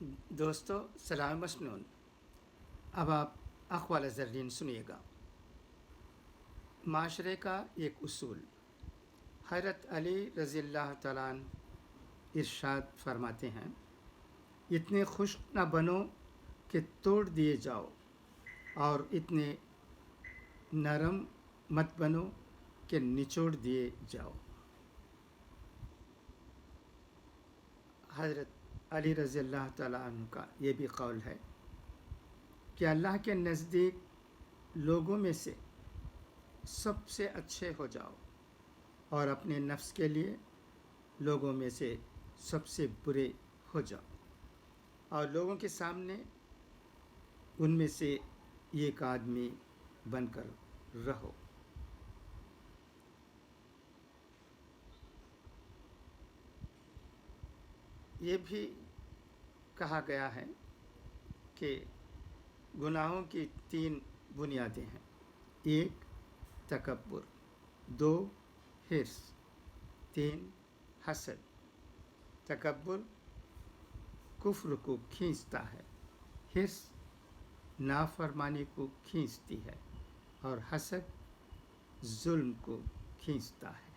دوستو سلام مسنون، اب آپ اقوال زرین سنیے گا۔ معاشرے کا ایک اصول۔ حضرت علی رضی اللہ تعالیٰ عنہ ارشاد فرماتے ہیں، اتنے خشک نہ بنو کہ توڑ دیے جاؤ، اور اتنے نرم مت بنو کہ نچوڑ دیے جاؤ۔ حضرت علی رضی اللہ تعالیٰ عنہ کا یہ بھی قول ہے کہ اللہ کے نزدیک لوگوں میں سے سب سے اچھے ہو جاؤ، اور اپنے نفس کے لیے لوگوں میں سے سب سے برے ہو جاؤ، اور لوگوں کے سامنے ان میں سے ایک آدمی بن کر رہو۔ یہ بھی کہا گیا ہے کہ گناہوں کی 3 بنیادیں ہیں: 1 تکبر، 2 حرص، 3 حسد۔ تکبر کفر کو کھینچتا ہے، حرص نافرمانی کو کھینچتی ہے، اور حسد ظلم کو کھینچتا ہے۔